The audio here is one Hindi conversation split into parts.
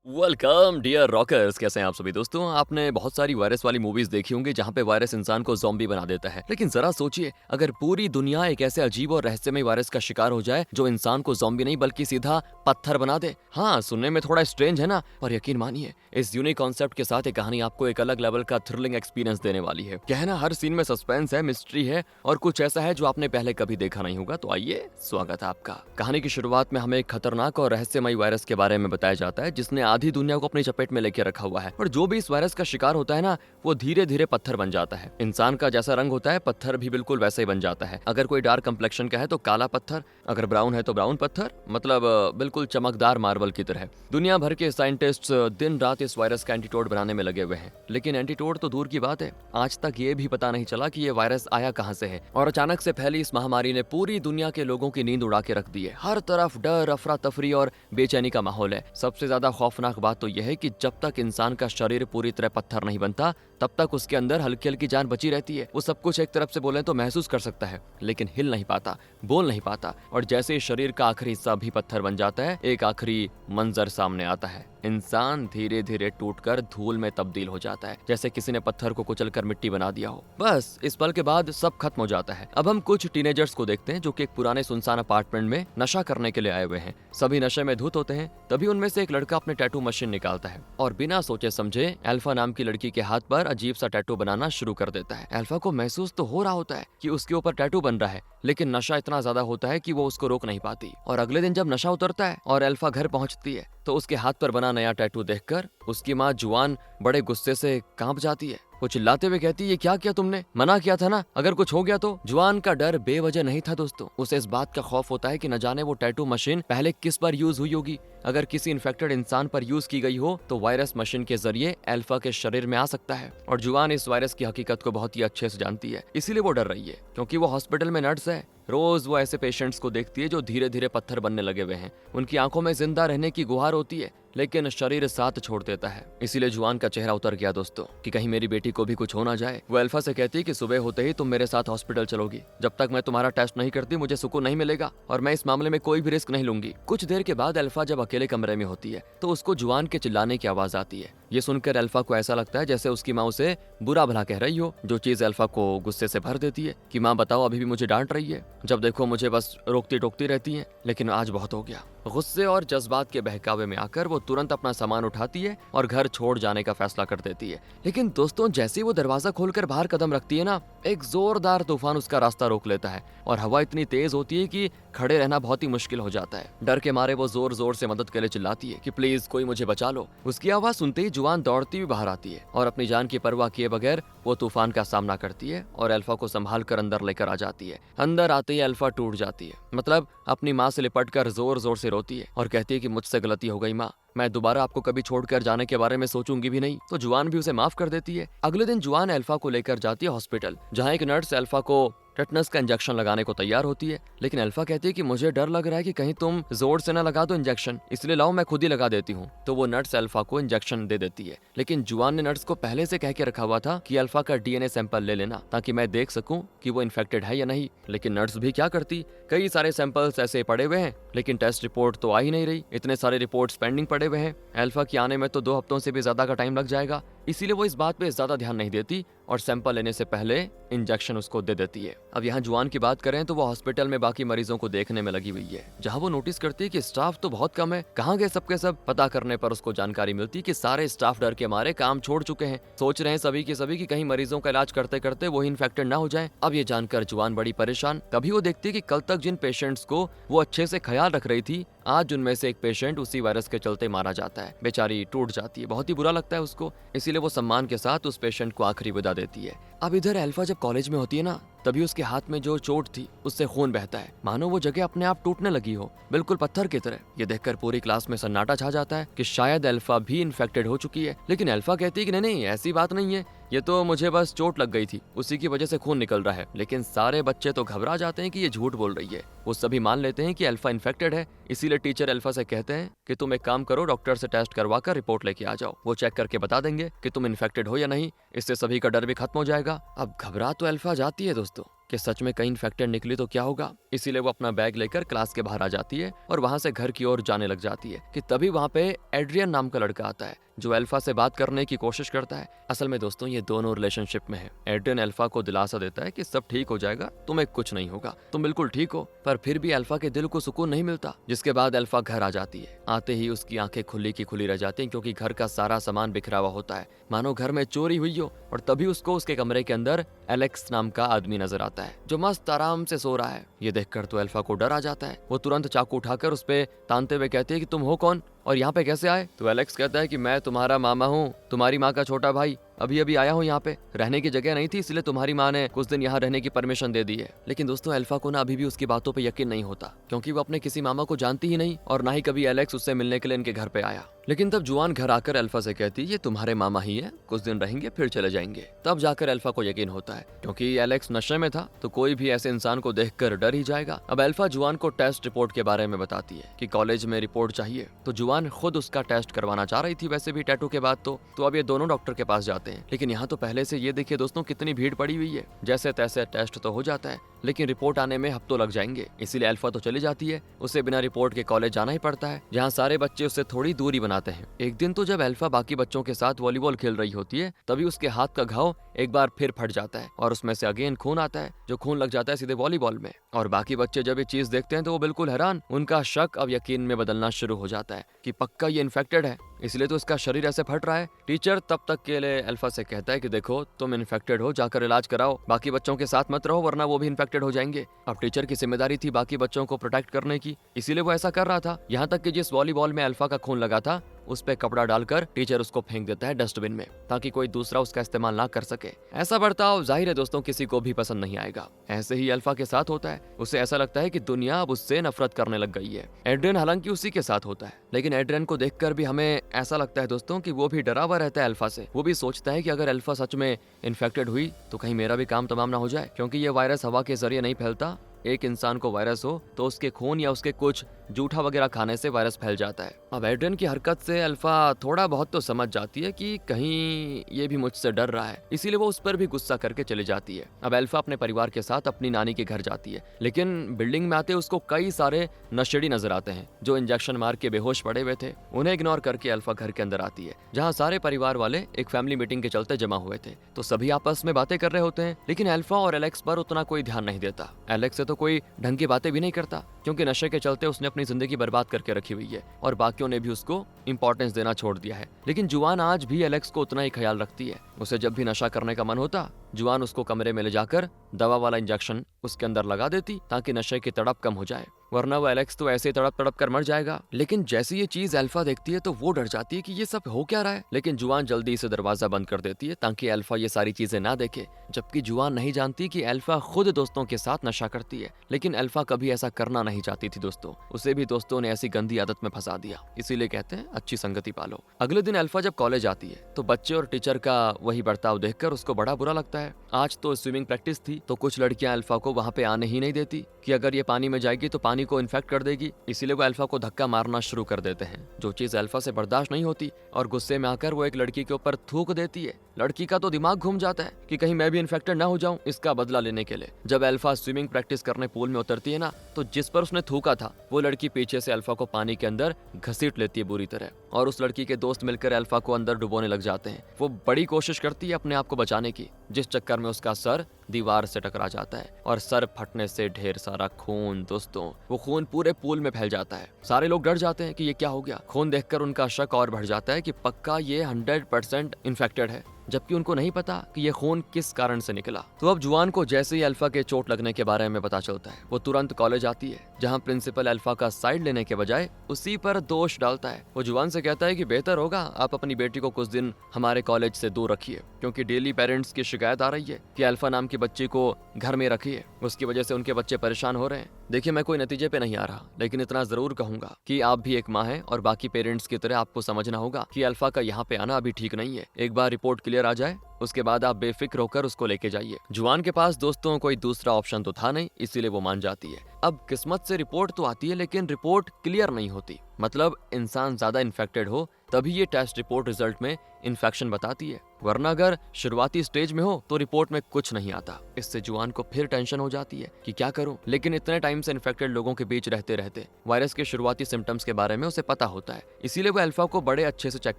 Welcome dear rockers. कैसे हैं आप सभी दोस्तों। आपने बहुत सारी वायरस वाली मूवीज देखी होंगी जहां पे वायरस इंसान को ज़ॉम्बी बना देता है। लेकिन जरा सोचिए, अगर पूरी दुनिया एक ऐसे अजीब और रहस्यमय वायरस का शिकार हो जाए जो इंसान को ज़ॉम्बी नहीं बल्कि सीधा पत्थर बना दे। हाँ, सुनने में थोड़ा स्ट्रेंज है ना, पर यकीन मानिए इस यूनिक कॉन्सेप्ट के साथ ये कहानी आपको एक अलग लेवल का थ्रिलिंग एक्सपीरियंस देने वाली है। क्या है ना, हर सीन में सस्पेंस है, मिस्ट्री है और कुछ ऐसा है जो आपने पहले कभी देखा नहीं होगा। तो आइए, स्वागत है आपका। कहानी की शुरुआत में हमें एक खतरनाक और रहस्यमय वायरस के बारे में बताया जाता है जिसने आधी दुनिया को अपनी चपेट में लेके रखा हुआ है। और जो भी इस वायरस का शिकार होता है ना, वो धीरे धीरे पत्थर बन जाता है। इंसान का जैसा रंग होता है, पत्थर भी बिल्कुल वैसा ही बन जाता है। अगर कोई डार्क कंप्लेक्शन का है तो काला पत्थर, अगर ब्राउन है तो ब्राउन पत्थर, मतलब बिल्कुल चमकदार मार्बल की तरह। दुनिया भर के साइंटिस्ट्स दिन रात इस वायरस का एंटीटोड बनाने में लगे हुए हैं, लेकिन एंटीटोड तो दूर की बात है, आज तक ये भी पता नहीं चला कि ये वायरस आया कहां से है। और अचानक से फैली इस महामारी ने पूरी दुनिया के लोगों की नींद उड़ा के रख दी है। हर तरफ डर, अफरा तफरी और बेचैनी का माहौल है। सबसे ज्यादा खौफनाक बात तो यह है कि जब तक इंसान का शरीर पूरी तरह पत्थर नहीं बनता, तब तक उसके अंदर हल्की हल्की जान बची रहती है। वो सब कुछ एक तरफ से बोले तो महसूस कर सकता है, लेकिन हिल नहीं पाता, बोल नहीं पाता। और जैसे शरीर का आखिरी हिस्सा भी पत्थर बन जाता है, एक आखिरी मंजर सामने आता है। इंसान धीरे धीरे टूटकर धूल में तब्दील हो जाता है, जैसे किसी ने पत्थर को कुचलकर मिट्टी बना दिया हो। बस इस पल के बाद सब खत्म हो जाता है। अब हम कुछ टीनेजर्स को देखते हैं जो कि एक पुराने सुनसान अपार्टमेंट में नशा करने के लिए आए हुए हैं। सभी नशे में धुत होते हैं। तभी उनमें से एक लड़का अपने टैटू मशीन निकालता है और बिना सोचे समझे अल्फा नाम की लड़की के हाथ पर अजीब सा टैटू बनाना शुरू कर देता है। अल्फा को महसूस तो हो रहा होता है कि उसके ऊपर टैटू बन रहा है, लेकिन नशा इतना ज्यादा होता है कि वो उसको रोक नहीं पाती। और अगले दिन जब नशा उतरता है और अल्फा घर पहुंचती है, तो उसके हाथ पर बना नया टैटू देखकर उसकी माँ जुआन बड़े गुस्से से कांप जाती है। वो चिल्लाते हुए कहती है, ये क्या किया तुमने? मना किया था ना, अगर कुछ हो गया तो। जुआन का डर बेवजह नहीं था दोस्तों, उसे इस बात का खौफ होता है कि न जाने वो टैटू मशीन पहले किस पर यूज हुई होगी। अगर किसी इन्फेक्टेड इंसान पर यूज की गई हो तो वायरस मशीन के जरिए अल्फा के शरीर में आ सकता है। और जुआन इस वायरस की हकीकत को बहुत ही अच्छे से जानती है, इसीलिए वो डर रही है, क्योंकि वो हॉस्पिटल में नर्स है। रोज वो ऐसे पेशेंट्स को देखती है जो धीरे धीरे पत्थर बनने लगे हुए हैं। उनकी आंखों में जिंदा रहने की गुहार होती है, लेकिन शरीर साथ छोड़ देता है। इसीलिए जुआन का चेहरा उतर गया दोस्तों, कि कहीं मेरी बेटी को भी कुछ हो ना जाए। वो अल्फा से कहती है कि सुबह होते ही तुम मेरे साथ हॉस्पिटल चलोगी। जब तक मैं तुम्हारा टेस्ट नहीं करती मुझे सुकून नहीं मिलेगा, और मैं इस मामले में कोई भी रिस्क नहीं लूंगी। कुछ देर के बाद अल्फा जब अकेले कमरे में होती है तो उसको जुआन के चिल्लाने की आवाज आती है। ये सुनकर अल्फा को ऐसा लगता है जैसे उसकी माँ उसे बुरा भला कह रही हो, जो चीज अल्फा को गुस्से से भर देती है कि माँ बताओ, अभी भी मुझे डांट रही है, जब देखो मुझे बस रोकती टोकती रहती है, लेकिन आज बहुत हो गया। गुस्से और जज्बात के बहकावे में आकर वो तुरंत अपना सामान उठाती है और घर छोड़ जाने का फैसला कर देती है। लेकिन दोस्तों, जैसे ही वो दरवाजा खोलकर बाहर कदम रखती है ना, एक जोरदार तूफान उसका रास्ता रोक लेता है और हवा इतनी तेज होती है कि खड़े रहना बहुत ही मुश्किल हो जाता है। डर के मारे वो जोर जोर से मदद के लिए चिल्लाती है कि प्लीज कोई मुझे बचा लो। उसकी आवाज सुनते ही जुआन दौड़ती हुई बाहर आती है और अपनी जान की परवाह किए बगैर वो तूफान का सामना करती है और अल्फा को संभाल कर अंदर लेकर आ जाती है। अंदर आते ही अल्फा टूट जाती है, मतलब अपनी माँ से लिपट कर जोर जोर से रोती है और कहती है कि मुझसे गलती हो गई माँ, मैं दोबारा आपको कभी छोड़कर जाने के बारे में सोचूंगी भी नहीं। तो जुआन भी उसे माफ कर देती है। अगले दिन जुआन अल्फा को लेकर जाती है हॉस्पिटल, जहाँ एक नर्स अल्फा को टेटनस का इंजेक्शन लगाने को तैयार होती है। लेकिन अल्फा कहती है कि मुझे डर लग रहा है कि कहीं तुम जोर से न लगा दो इंजेक्शन, इसलिए लाओ मैं खुद ही लगा देती हूँ। तो वो नर्स अल्फा को इंजेक्शन दे देती है, लेकिन जुआन ने नर्स को पहले से कह के रखा हुआ था कि अल्फा का डीएनए सैंपल ले लेना, ताकि मैं देख सकूं कि वो इन्फेक्टेड है या नहीं। लेकिन नर्स भी क्या करती, कई सारे सैंपल्स ऐसे पड़े हुए हैं, लेकिन टेस्ट रिपोर्ट तो आ ही नहीं रही। इतने सारे रिपोर्ट्स पेंडिंग पड़े हुए हैं, अल्फा के आने में तो 2 हफ्तों से भी ज्यादा का टाइम लग जाएगा। इसीलिए वो इस बात पे ज्यादा ध्यान नहीं देती और सैंपल लेने से पहले इंजेक्शन उसको दे देती है। अब यहाँ जुआन की बात करें तो वो हॉस्पिटल में बाकी मरीजों को देखने में लगी हुई है, जहाँ वो नोटिस करती है कि स्टाफ तो बहुत कम है, कहाँ गए सबके सब। पता करने पर उसको जानकारी मिलती है कि सारे स्टाफ डर के मारे काम छोड़ चुके हैं, सोच रहे हैं सभी के सभी कि कहीं मरीजों का इलाज करते करते वही इन्फेक्टेड ना हो जाए। अब ये जानकर जुआन बड़ी परेशान। तभी वो देखती है कि कल तक जिन पेशेंट्स को वो अच्छे से ख्याल रख रही थी, आज उनमें से एक पेशेंट उसी वायरस के चलते मारा जाता है। बेचारी टूट जाती है, बहुत ही बुरा लगता है उसको। इसीलिए वो सम्मान के साथ उस पेशेंट को आखिरी विदा देती है। अब इधर अल्फा जब कॉलेज में होती है ना, तभी उसके हाथ में जो चोट थी उससे खून बहता है, मानो वो जगह अपने आप टूटने लगी हो, बिल्कुल पत्थर की तरह। ये देखकर पूरी क्लास में सन्नाटा छा जाता है कि शायद अल्फा भी इन्फेक्टेड हो चुकी है। लेकिन अल्फा कहती है कि नहीं, ऐसी बात नहीं है, ये तो मुझे बस चोट लग गई थी, उसी की वजह से खून निकल रहा है। लेकिन सारे बच्चे तो घबरा जाते हैं कि ये झूठ बोल रही है। वो सभी मान लेते हैं कि अल्फा इन्फेक्टेड है। इसीलिए टीचर अल्फा से कहते हैं कि तुम एक काम करो, डॉक्टर से टेस्ट करवा कर रिपोर्ट लेके आ जाओ, वो चेक करके बता देंगे कि तुम इन्फेक्टेड हो या नहीं। इससे सभी का डर भी खत्म हो जाएगा। अब घबरा तो अल्फा जाती है दोस्तों, कि सच में कहीं इन्फेक्टेड निकली तो क्या होगा। इसीलिए वो अपना बैग लेकर क्लास के बाहर आ जाती है और वहां से घर की ओर जाने लग जाती है कि तभी वहां पे एड्रियन नाम का लड़का आता है जो अल्फा से बात करने की कोशिश करता है। असल में दोस्तों ये दोनों रिलेशनशिप में है। एड्रियन अल्फा को दिलासा देता है कि सब ठीक हो जाएगा, तुम्हें कुछ नहीं होगा, तुम बिल्कुल ठीक हो। पर फिर भी अल्फा के दिल को सुकून नहीं मिलता। जिसके बाद अल्फा घर आ जाती है। आते ही उसकी आंखें खुली की खुली रह जाती हैं क्योंकि घर का सारा सामान बिखरा हुआ होता है, मानो घर में चोरी हुई हो। और तभी उसको उसके कमरे के अंदर एलेक्स नाम का आदमी नजर आता है जो मस्त आराम से सो रहा है। ये देखकर तो अल्फा को डर आ जाता है। वो तुरंत चाकू उठाकर उस पे तानते हुए कहती है कि तुम हो कौन और यहाँ पे कैसे आए। तो एलेक्स कहता है कि मैं तुम्हारा मामा हूँ, तुम्हारी माँ का छोटा भाई। अभी अभी आया हूँ यहाँ पे, रहने की जगह नहीं थी इसलिए तुम्हारी माँ ने कुछ दिन यहाँ रहने की परमिशन दे दी है। लेकिन दोस्तों अल्फा को ना अभी भी उसकी बातों पे यकीन नहीं होता क्योंकि वो अपने किसी मामा को जानती ही नहीं और ना ही कभी एलेक्स उससे मिलने के लिए इनके घर पे आया। लेकिन तब जुआन घर आकर अल्फा से कहती है ये तुम्हारे मामा ही है, कुछ दिन रहेंगे फिर चले जाएंगे। तब जाकर अल्फा को यकीन होता है क्योंकि एलेक्स नशे में था तो कोई भी ऐसे इंसान को देखकर डर ही जाएगा। अब अल्फा जुआन को टेस्ट रिपोर्ट के बारे में बताती है कि कॉलेज में रिपोर्ट चाहिए। तो जुआन खुद उसका टेस्ट करवाना चाह रही थी वैसे भी टैटू के बाद तो अब ये दोनों डॉक्टर के पास जाते हैं। लेकिन यहाँ तो पहले से ये देखिए दोस्तों कितनी भीड़ पड़ी हुई है। जैसे तैसे टेस्ट तो हो जाता है लेकिन रिपोर्ट आने में हफ्तों लग जाएंगे। इसीलिए अल्फा तो चली जाती है, उसे बिना रिपोर्ट के कॉलेज जाना ही पड़ता है जहाँ सारे बच्चे उससे थोड़ी दूरी बनाते हैं। एक दिन तो जब अल्फा बाकी बच्चों के साथ वॉलीबॉल खेल रही होती है तभी उसके हाथ का घाव एक बार फिर फट जाता है और उसमें से अगेन खून आता है जो खून लग जाता है सीधे वॉलीबॉल में। और बाकी बच्चे जब ये चीज देखते हैं तो वो बिल्कुल हैरान, उनका शक अब यकीन में बदलना शुरू हो जाता है कि पक्का ये इन्फेक्टेड है, इसलिए तो इसका शरीर ऐसे फट रहा है। टीचर तब तक के लिए अल्फा से कहता है कि देखो तुम इन्फेक्टेड हो, जाकर इलाज कराओ, बाकी बच्चों के साथ मत रहो वरना वो भी इन्फेक्टेड हो जाएंगे। अब टीचर की जिम्मेदारी थी बाकी बच्चों को प्रोटेक्ट करने की, इसीलिए वो ऐसा कर रहा था। यहाँ तक कि जिस वॉलीबॉल में अल्फा का खून लगा था उस पे कपड़ा डालकर टीचर उसको फेंक देता है डस्टबिन में ताकि कोई दूसरा उसका इस्तेमाल ना कर सके। ऐसा बर्ताव जाहिर है दोस्तों किसी को भी पसंद नहीं आएगा। ऐसे ही अल्फा के साथ होता है, उसे ऐसा लगता है कि दुनिया अब उससे नफरत करने लग गई है। एड्रियन हालांकि उसी के साथ होता है लेकिन एड्रियन को देखकर भी हमें ऐसा लगता है दोस्तों कि वो भी डरा हुआ रहता है अल्फा से। वो भी सोचता है कि अगर अल्फा सच में इन्फेक्टेड हुई तो कहीं मेरा भी काम तमाम ना हो जाए क्योंकि ये वायरस हवा के जरिए नहीं फैलता। एक इंसान को वायरस हो तो उसके खून या उसके कुछ जूठा वगैरह खाने से वायरस फैल जाता है। अब एड्रियन की हरकत से अल्फा थोड़ा बहुत तो समझ जाती है कि कहीं ये भी मुझसे डर रहा है, इसीलिए वो उस पर भी गुस्सा करके चली जाती है। अब अल्फा अपने परिवार के साथ अपनी नानी के घर जाती है लेकिन बिल्डिंग में आते उसको कई सारे नशेड़ी नजर आते हैं जो इंजेक्शन मार के बेहोश पड़े हुए थे। उन्हें इग्नोर करके अल्फा घर के अंदर आती है जहाँ सारे परिवार वाले एक फैमिली मीटिंग के चलते जमा हुए थे। तो सभी आपस में बातें कर रहे होते हैं लेकिन अल्फा और एलेक्स पर उतना कोई ध्यान नहीं देता। एलेक्स से तो कोई ढंग की बातें भी नहीं करता क्योंकि नशे के चलते उसने अपनी जिंदगी बर्बाद करके रखी हुई है और बाकियों ने भी उसको इंपॉर्टेंस देना छोड़ दिया है। लेकिन जुआन आज भी एलेक्स को उतना ही ख्याल रखती है। उसे जब भी नशा करने का मन होता जुआन उसको कमरे में ले जाकर दवा वाला इंजेक्शन उसके अंदर लगा देती ताकि नशे की तड़प कम हो जाए, वरना वो एलेक्स तो ऐसे तड़प तड़प कर मर जाएगा। लेकिन जैसे ये चीज अल्फा देखती है तो वो डर जाती है कि ये सब हो क्या रहा है। लेकिन जुआन जल्दी से दरवाजा बंद कर देती है ताकि अल्फा ये सारी चीजें ना देखे, जबकि जुआन नहीं जानती कि अल्फा खुद दोस्तों के साथ नशा करती है। लेकिन अल्फा कभी ऐसा करना नहीं चाहती थी दोस्तों, उसे भी दोस्तों ने ऐसी गंदी आदत में फंसा दिया। इसीलिए कहते हैं अच्छी संगति पालो। अगले दिन अल्फा जब कॉलेज आती है तो बच्चे और टीचर का वही बर्ताव देखकर उसको बड़ा बुरा लगता है। आज तो स्विमिंग प्रैक्टिस थी तो कुछ लड़कियां अल्फा को वहां पे आने ही नहीं देती कि अगर ये पानी में जाएगी तो पानी को इन्फेक्ट कर देगी। इसीलिए वो अल्फा को धक्का मारना शुरू कर देते हैं, जो चीज अल्फा से बर्दाश्त नहीं होती, और गुस्से में आकर वो एक लड़की के ऊपर थूक देती है। लड़की का तो दिमाग घूम जाता है कि कहीं मैं भी इन्फेक्टेड ना हो जाऊं इसका बदला लेने के लिए। जब अल्फा स्विमिंग प्रैक्टिस करने पूल में उतरती है ना तो जिस पर उसने थूका था वो लड़की पीछे से अल्फा को पानी के अंदर घसीट लेती है बुरी तरह, और उस लड़की के दोस्त मिलकर अल्फा को अंदर डुबोने लग जाते हैं। वो बड़ी कोशिश करती है अपने आप को बचाने की, जिस चक्कर में उसका सर दीवार से टकरा जाता है और सर फटने से ढेर सारा खून, दोस्तों वो खून पूरे पूल में फैल जाता है। सारे लोग डर जाते हैं कि ये क्या हो गया। खून देखकर उनका शक और बढ़ जाता है कि पक्का ये 100% इन्फेक्टेड है, जबकि उनको नहीं पता कि ये खून किस कारण से निकला। तो अब जुआन को जैसे ही अल्फा के चोट लगने के बारे में पता चलता है वो तुरंत कॉलेज आती है, जहां प्रिंसिपल अल्फा का साइड लेने के बजाय उसी पर दोष डालता है। वो जुआन से कहता है कि बेहतर होगा आप अपनी बेटी को कुछ दिन हमारे कॉलेज से दूर रखिए, क्योंकि डेली पेरेंट्स की शिकायत आ रही है कि अल्फा नाम की बच्ची को घर में रखिए, उसकी वजह से उनके बच्चे परेशान हो रहे हैं। देखिए मैं कोई नतीजे पे नहीं आ रहा, लेकिन इतना जरूर कहूंगा कि आप भी एक माँ है और बाकी पेरेंट्स की तरह आपको समझना होगा कि अल्फा का यहाँ पे आना अभी ठीक नहीं है। एक बार रिपोर्ट क्लियर आ जाए उसके बाद आप बेफिक्र होकर उसको लेके जाइए। जुआन के पास दोस्तों कोई दूसरा ऑप्शन तो था नहीं, इसीलिए वो मान जाती है। अब किस्मत से रिपोर्ट तो आती है लेकिन रिपोर्ट क्लियर नहीं होती, मतलब इंसान ज्यादा इन्फेक्टेड हो तभी ये टेस्ट रिपोर्ट रिजल्ट में इन्फेक्शन बताती है, वरना अगर शुरुआती स्टेज में हो तो रिपोर्ट में कुछ नहीं आता। इससे जुआन को फिर टेंशन हो जाती है कि क्या करूं, लेकिन इतने टाइम से इन्फेक्टेड लोगों के बीच रहते रहते वायरस के शुरुआती सिम्टम्स के बारे में उसे पता होता है, इसीलिए वो अल्फा को बड़े अच्छे से चेक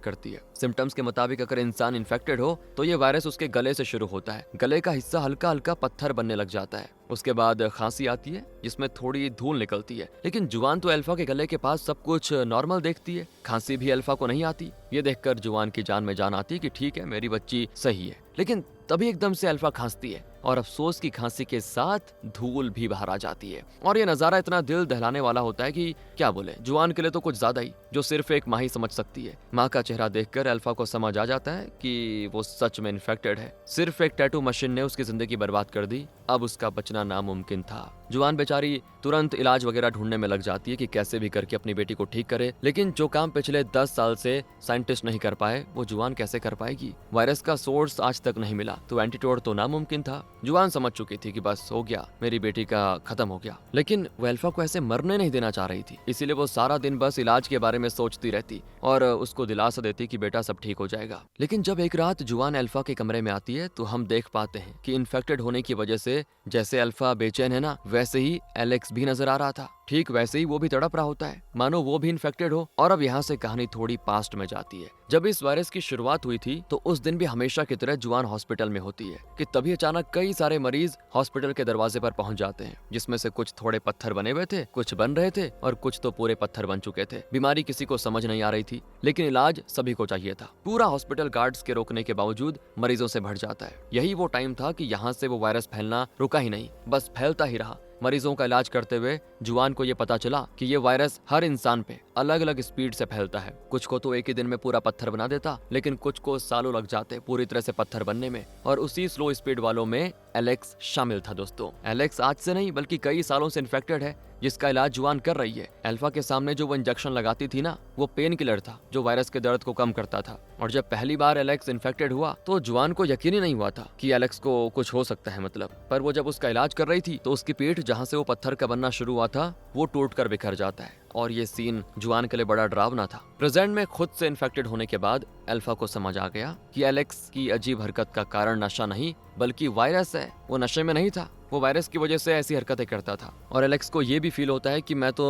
करती है। सिम्टम्स के मुताबिक अगर इंसान इन्फेक्टेड हो तो ये वायरस उसके गले से शुरू होता है। गले का हिस्सा हल्का हल्का पत्थर बनने लग जाता है, उसके बाद खांसी आती है जिसमें थोड़ी धूल निकलती है। लेकिन जुआन तो अल्फा के गले के पास सब कुछ नॉर्मल देखती है, खांसी भी अल्फा को नहीं आती। ये देखकर जुआन की जान में जान आती है कि ठीक है, मेरी बच्ची सही है। लेकिन तभी एकदम से अल्फा खांसती है और अफसोस की खांसी के साथ धूल भी बाहर आ जाती है। और ये नजारा इतना दिल दहलाने वाला होता है कि क्या बोले, जुआन के लिए तो कुछ ज्यादा ही, जो सिर्फ एक माँ ही समझ सकती है। माँ का चेहरा देखकर अल्फा को समझ आ जाता है कि वो सच में इन्फेक्टेड है। सिर्फ एक टैटू मशीन ने उसकी जिंदगी बर्बाद कर दी, अब उसका बचना नामुमकिन था। जुआन बेचारी तुरंत इलाज वगैरह ढूंढने में लग जाती है कि कैसे भी करके अपनी बेटी को ठीक करे, लेकिन जो काम पिछले 10 साल से साइंटिस्ट नहीं कर पाए वो जुआन कैसे कर पाएगी। वायरस का सोर्स आज तक नहीं मिला तो एंटीडोट तो नामुमकिन था। जुआन समझ चुकी थी कि बस हो गया, मेरी बेटी का खत्म हो गया, लेकिन वो अल्फा को ऐसे मरने नहीं देना चाह रही थी। इसीलिए वो सारा दिन बस इलाज के बारे में सोचती रहती और उसको दिलासा देती कि बेटा सब ठीक हो जाएगा। लेकिन जब एक रात जुआन अल्फा के कमरे में आती है तो हम देख पाते हैं कि इन्फेक्टेड होने की वजह से जैसे अल्फा बेचैन है ना, वैसे ही एलेक्स भी नजर आ रहा था। ठीक वैसे ही वो भी तड़प रहा होता है, मानो वो भी इन्फेक्टेड हो। और अब यहाँ से कहानी थोड़ी पास्ट में जाती है। जब इस वायरस की शुरुआत हुई थी तो उस दिन भी हमेशा की तरह जुआन हॉस्पिटल में होती है कि तभी अचानक कई सारे मरीज हॉस्पिटल के दरवाजे पर पहुंच जाते हैं, जिसमें से कुछ थोड़े पत्थर बने हुए थे, कुछ बन रहे थे और कुछ तो पूरे पत्थर बन चुके थे। बीमारी किसी को समझ नहीं आ रही थी, लेकिन इलाज सभी को चाहिए था। पूरा हॉस्पिटल गार्ड्स के रोकने के बावजूद मरीजों से भर जाता है। यही वो टाइम था कि यहाँ से वो वायरस फैलना रुका ही नहीं, बस फैलता ही रहा। मरीजों का इलाज करते हुए जुआन को ये पता चला कि ये वायरस हर इंसान पे अलग अलग स्पीड से फैलता है। कुछ को तो एक ही दिन में पूरा पत्थर बना देता, लेकिन कुछ को सालों लग जाते पूरी तरह से पत्थर बनने में। और उसी स्लो स्पीड वालों में एलेक्स शामिल था। दोस्तों, एलेक्स आज से नहीं बल्कि कई सालों से इन्फेक्टेड है, जिसका इलाज जुआन कर रही है। अल्फा के सामने जो वो इंजेक्शन लगाती थी ना, वो पेन किलर था जो वायरस के दर्द को कम करता था। और जब पहली बार एलेक्स इन्फेक्टेड हुआ तो जुआन को यकीन ही नहीं हुआ था कि एलेक्स को कुछ हो सकता है पर वो जब उसका इलाज कर रही थी तो उसकी पीठ जहाँ से वो पत्थर का बनना शुरू हुआ था वो टूटकर बिखर जाता है। और ये सीन जुआन के लिए बड़ा डरावना था। प्रेजेंट में खुद से इन्फेक्टेड होने के बाद अल्फा को समझ आ गया कि एलेक्स की अजीब हरकत का कारण नशा नहीं बल्कि वायरस है। वो नशे में नहीं था, वो वायरस की वजह से ऐसी हरकतें करता था। और एलेक्स को ये भी फील होता है कि मैं तो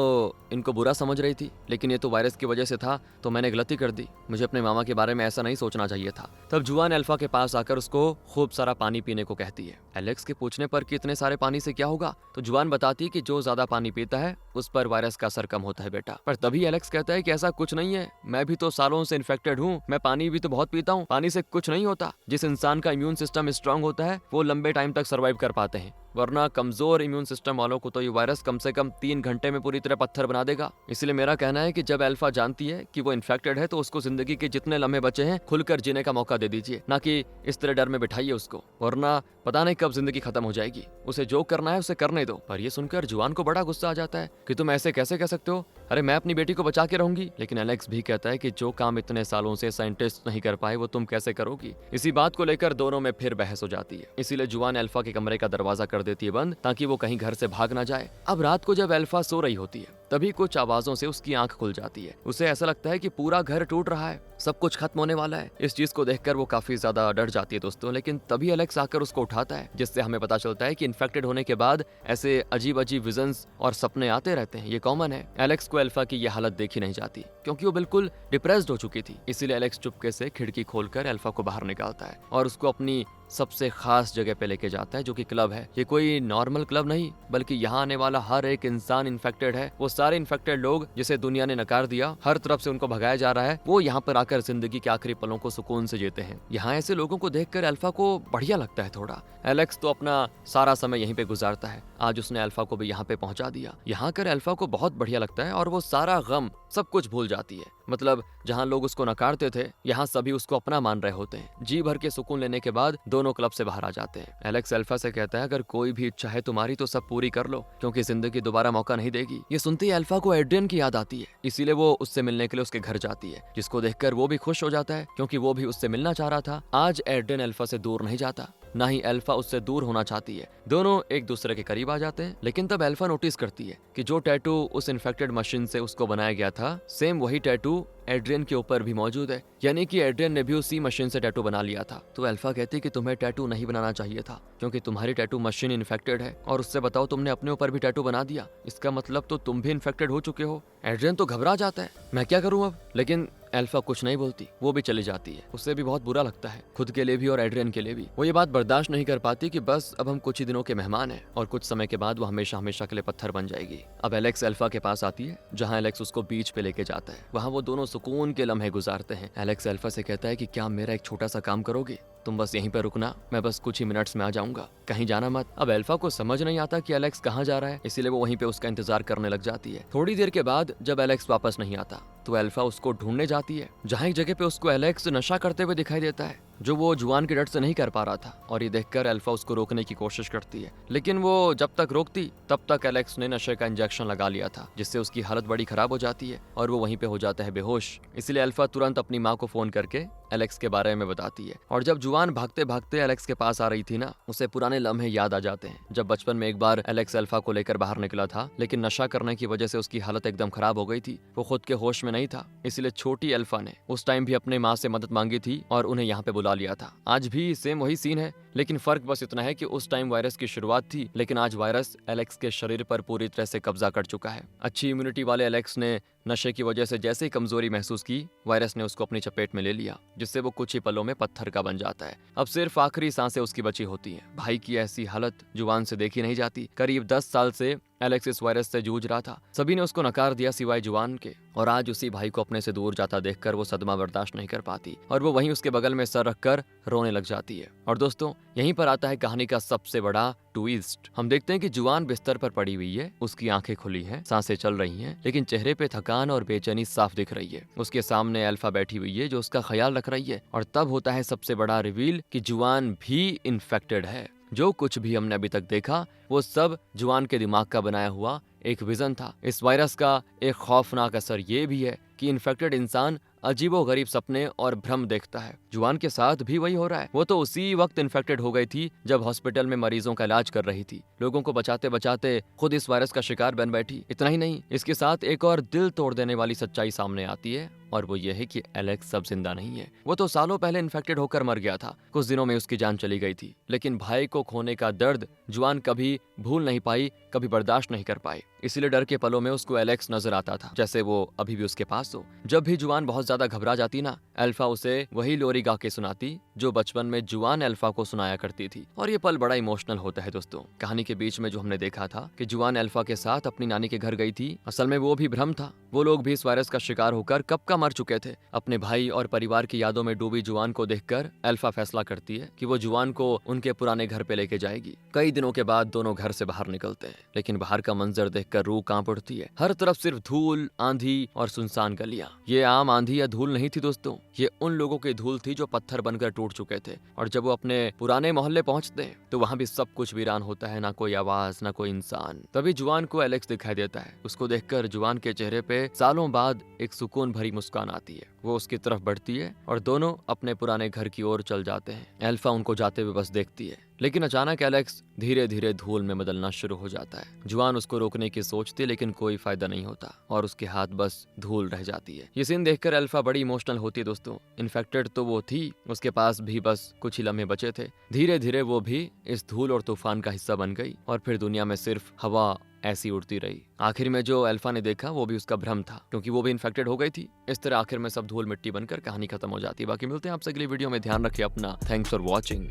इनको बुरा समझ रही थी, लेकिन ये तो वायरस की वजह से था, तो मैंने गलती कर दी। मुझे अपने मामा के बारे में ऐसा नहीं सोचना चाहिए था। तब जुआन अल्फा के पास आकर उसको खूब सारा पानी पीने को कहती है। एलेक्स के पूछने पर कि इतने सारे पानी से क्या होगा, तो जुआन बताती है कि जो ज्यादा पानी पीता है उस पर वायरस का असर कम होता है बेटा। पर तभी एलेक्स कहता है कि ऐसा कुछ नहीं है, मैं भी तो सालों से इन्फेक्टेड हूँ, मैं पानी भी तो बहुत पीता हूँ, पानी से कुछ नहीं होता। जिस इंसान का इम्यून सिस्टम स्ट्रांग होता है वो लंबे टाइम तक सर्वाइव कर पाते हैं, वरना कमजोर इम्यून सिस्टम वालों को तो ये वायरस कम से कम 3 घंटे में पूरी तरह पत्थर बना देगा। इसलिए मेरा कहना है कि जब अल्फा जानती है कि वो इन्फेक्टेड है तो उसको जिंदगी के जितने लम्हे बचे हैं खुलकर जीने का मौका दे दीजिए, ना कि इस तरह डर में बिठाइए उसको, वरना पता नहीं कब जिंदगी खत्म हो जाएगी। उसे जो करना है उसे करने दो। पर ये सुनकर जुआन को बड़ा गुस्सा आ जाता है कि तुम ऐसे कैसे कह सकते हो, अरे मैं अपनी बेटी को बचा के रहूंगी। लेकिन एलेक्स भी कहता है कि जो काम इतने सालों से साइंटिस्ट नहीं कर पाए वो तुम कैसे करोगी। इसी बात को लेकर दोनों में फिर बहस हो जाती है। इसीलिए जुआन अल्फा के कमरे का दरवाजा कर देती है बंद, ताकि वो कहीं घर से भाग ना जाए। अब रात को जब अल्फा सो रही होती है तभी कुछ आवाजों से उसकी आंख खुल जाती है। उसे ऐसा लगता है कि पूरा घर टूट रहा है, सब कुछ खत्म होने वाला है। इस चीज को देखकर वो काफी ज्यादा डर जाती है दोस्तों। लेकिन तभी एलेक्स आकर उसको उठाता है, जिससे हमें पता चलता है कि इन्फेक्टेड होने के बाद ऐसे अजीब अजीब विजन्स और सपने आते रहते हैं, ये कॉमन है। एलेक्स को अल्फा की ये हालत देखी नहीं जाती क्योंकि वो बिल्कुल डिप्रेस्ड हो चुकी थी। इसीलिए एलेक्स चुपके से खिड़की खोलकर अल्फा को बाहर निकालता है और उसको अपनी सबसे खास जगह पे लेके जाता है, जो कि क्लब है। ये कोई नॉर्मल क्लब नहीं बल्कि यहाँ आने वाला हर एक इंसान इन्फेक्टेड है। वो सारे इन्फेक्टेड लोग जिसे दुनिया ने नकार दिया, हर तरफ से उनको भगाया जा रहा है, वो यहाँ पर आकर जिंदगी के आखिरी पलों को सुकून से जीते हैं। यहाँ ऐसे लोगों को देखकर अल्फा को बढ़िया लगता है थोड़ा। एलेक्स तो अपना सारा समय यहीं पे गुजारता है। आज उसने अल्फा को भी यहाँ पे पहुंचा दिया। यहाँ कर अल्फा को बहुत बढ़िया लगता है और वो सारा गम सब कुछ भूल जाती है। मतलब जहाँ लोग उसको नकारते थे यहाँ सभी उसको अपना मान रहे होते हैं। जी भर के सुकून लेने के बाद दोनों क्लब से बाहर आ जाते हैं। एलेक्स अल्फा से कहता है अगर कोई भी इच्छा है तुम्हारी तो सब पूरी कर लो, क्योंकि जिंदगी दोबारा मौका नहीं देगी। ये सुनते ही अल्फा को एड्रियन की याद आती है, इसीलिए वो उससे मिलने के लिए उसके घर जाती है, जिसको देखकर वो भी खुश हो जाता है क्योंकि वो भी उससे मिलना चाह रहा था। आज एड्रियन अल्फा से दूर नहीं जाता, ना ही अल्फा उससे दूर होना चाहती है। दोनों एक दूसरे के करीब आ जाते हैं। लेकिन तब अल्फा नोटिस करती है कि जो टैटू उस इन्फेक्टेड मशीन से उसको बनाया गया था, सेम वही टैटू एड्रियन के ऊपर भी मौजूद है, यानी कि एड्रियन ने भी उसी मशीन से टैटू बना लिया था। तो अल्फा कहती कि तुम्हें टैटू नहीं बनाना चाहिए था क्योंकि तुम्हारी टैटू मशीन इन्फेक्टेड है, और उससे बताओ तुमने अपने ऊपर भी टैटू बना दिया, इसका मतलब तो तुम भी इन्फेक्टेड हो चुके हो। एड्रियन तो घबरा जाता है, मैं क्या करूं अब, लेकिन अल्फा कुछ नहीं बोलती, वो भी चली जाती है। उससे भी बहुत बुरा लगता है, खुद के लिए भी और एड्रियन के लिए भी। वो ये बात बर्दाश्त नहीं कर पाती कि बस अब हम कुछ ही दिनों के मेहमान हैं और कुछ समय के बाद वो हमेशा हमेशा के लिए पत्थर बन जाएगी। अब एलेक्स अल्फा के पास आती है, जहाँ एलेक्स उसको बीच पे लेके जाता है। वहाँ वो दोनों सुकून के लम्हे गुजारते हैं। एलेक्स अल्फा से कहता है कि क्या मेरा एक छोटा सा काम करोगे, तुम बस यहीं पर रुकना, मैं बस कुछ ही मिनट्स में आ जाऊंगा, कहीं जाना मत। अब अल्फा को समझ नहीं आता कि एलेक्स कहाँ जा रहा है, इसीलिए वो वहीं पे उसका इंतजार करने लग जाती है। थोड़ी देर के बाद जब एलेक्स वापस नहीं आता तो अल्फा उसको ढूंढने जाती है, जहाँ एक जगह पे उसको एलेक्स नशा करते हुए दिखाई देता है, जो वो जुआन के डर से नहीं कर पा रहा था। और ये देखकर अल्फा उसको रोकने की कोशिश करती है, लेकिन वो जब तक रोकती तब तक एलेक्स ने नशे का इंजेक्शन लगा लिया था, जिससे उसकी हालत बड़ी खराब हो जाती है और वो वहीं पे हो जाता है बेहोश। इसलिए अल्फा तुरंत अपनी माँ को फोन करके एलेक्स के बारे में बताती है। और जब जुआन भागते भागते एलेक्स के पास आ रही थी ना, उसे पुराने लम्हे याद आ जाते हैं, जब बचपन में एक बार एलेक्स अल्फा को लेकर बाहर निकला था, लेकिन नशा करने की वजह से उसकी हालत एकदम खराब हो गई थी, वो खुद के होश में नहीं था। इसलिए छोटी अल्फा ने उस टाइम भी अपने माँ से मदद मांगी थी और उन्हें यहाँ पे बुला लिया था। आज भी सेम वही सीन है, लेकिन फर्क बस इतना है कि उस टाइम वायरस की शुरुआत थी, लेकिन आज वायरस एलेक्स के शरीर पर पूरी तरह से कब्जा कर चुका है। अच्छी इम्यूनिटी वाले एलेक्स ने नशे की वजह से जैसे ही कमजोरी महसूस की, वायरस ने उसको अपनी चपेट में ले लिया, जिससे वो कुछ ही पलों में पत्थर का बन जाता है। अब सिर्फ आखिरी सांसें उसकी बची होती हैं। भाई की ऐसी हालत जुआन से देखी नहीं जाती। करीब 10 साल से एलेक्स इस वायरस से जूझ रहा था, सभी ने उसको नकार दिया सिवाय जुआन के, और आज उसी भाई को अपने से दूर जाता देखकर वो सदमा बर्दाश्त नहीं कर पाती और वो वहीं उसके बगल में सर रखकर रोने लग जाती है। और दोस्तों, यहीं पर आता है कहानी का सबसे बड़ा ट्विस्ट। हम देखते हैं कि जुआन बिस्तर पर पड़ी हुई है, उसकी आंखें खुली हैं, सांसें चल रही हैं, लेकिन चेहरे पे थकान और बेचैनी साफ दिख रही है। उसके सामने अल्फा बैठी हुई है जो उसका ख्याल रख रही है। और तब होता है सबसे बड़ा रिवील कि जुआन भी इन्फेक्टेड है। जो कुछ भी हमने अभी तक देखा वो सब जुआन के दिमाग का बनाया हुआ एक विजन था। इस वायरस का एक खौफनाक असर ये भी है कि इन्फेक्टेड इंसान अजीबोगरीब सपने और भ्रम देखता है। जुआन के साथ भी वही हो रहा है। वो तो उसी वक्त इन्फेक्टेड हो गई थी जब हॉस्पिटल में मरीजों का इलाज कर रही थी, लोगों को बचाते बचाते खुद इस वायरस का शिकार बन बैठी। इतना ही नहीं, इसके साथ एक और दिल तोड़ देने वाली सच्चाई सामने आती है, और वो ये है कि एलेक्स अब जिंदा नहीं है। वो तो सालों पहले इन्फेक्टेड होकर मर गया था, कुछ दिनों में उसकी जान चली गई थी। लेकिन भाई को खोने का दर्द जुआन कभी भूल नहीं पाई, कभी बर्दाश्त नहीं कर पाई। इसलिए डर के पलों में उसको एलेक्स नजर आता था, जैसे वो अभी भी उसके पास हो। जब भी जुआन बहुत ज्यादा घबरा जाती ना, अल्फा उसे वही लोरी गा के सुनाती जो बचपन में जुआन अल्फा को सुनाया करती थी। और ये पल बड़ा इमोशनल होता है दोस्तों। कहानी के बीच में जो हमने देखा था कि जुआन अल्फा के साथ अपनी नानी के घर गई थी, असल में वो भी भ्रम था। वो लोग भी इस वायरस का शिकार होकर कब का मर चुके थे। अपने भाई और परिवार की यादों में डूबी जुआन को देखकर अल्फा फैसला करती है कि वो जुआन को उनके पुराने घर पे लेके जाएगी। कई दिनों के बाद दोनों घर से बाहर निकलते हैं, लेकिन बाहर का मंजर देखकर रूह कांप उठती है। हर तरफ सिर्फ धूल, आंधी और सुनसान गलियां। ये आम आंधी या धूल नहीं थी दोस्तों, ये उन लोगों की धूल थी जो पत्थर बनकर टूट चुके थे। और जब वो अपने पुराने मोहल्ले पहुंचते हैं तो वहां भी सब कुछ वीरान होता है, ना कोई आवाज, ना कोई इंसान। तभी जुआन को एलेक्स दिखाई देता है। उसको देखकर जुआन के चेहरे पे सालों बाद एक सुकून भरी मुस्कान आती है। वो उसकी तरफ बढ़ती है और दोनों अपने पुराने घर की ओर चल जाते हैं। अल्फा उनको जाते हुए बस देखती है, लेकिन अचानक एलेक्स धीरे धीरे धूल में बदलना शुरू हो जाता है। जुआन उसको रोकने की सोचती, लेकिन कोई फायदा नहीं होता और उसके हाथ बस धूल रह जाती है। ये सीन देखकर अल्फा बड़ी इमोशनल होती है दोस्तों। इन्फेक्टेड तो वो थी, उसके पास भी बस कुछ ही लम्हे बचे थे। धीरे धीरे वो भी इस धूल और तूफान का हिस्सा बन गई और फिर दुनिया में सिर्फ हवा ऐसी उड़ती रही। आखिर में जो अल्फा ने देखा वो भी उसका भ्रम था, क्योंकि वो भी इन्फेक्टेड हो गई थी। इस तरह आखिर में सब धूल मिट्टी बनकर कहानी खत्म हो जाती है। बाकी मिलते हैं आपसे अगली वीडियो में। ध्यान रखिए अपना। Thanks for watching.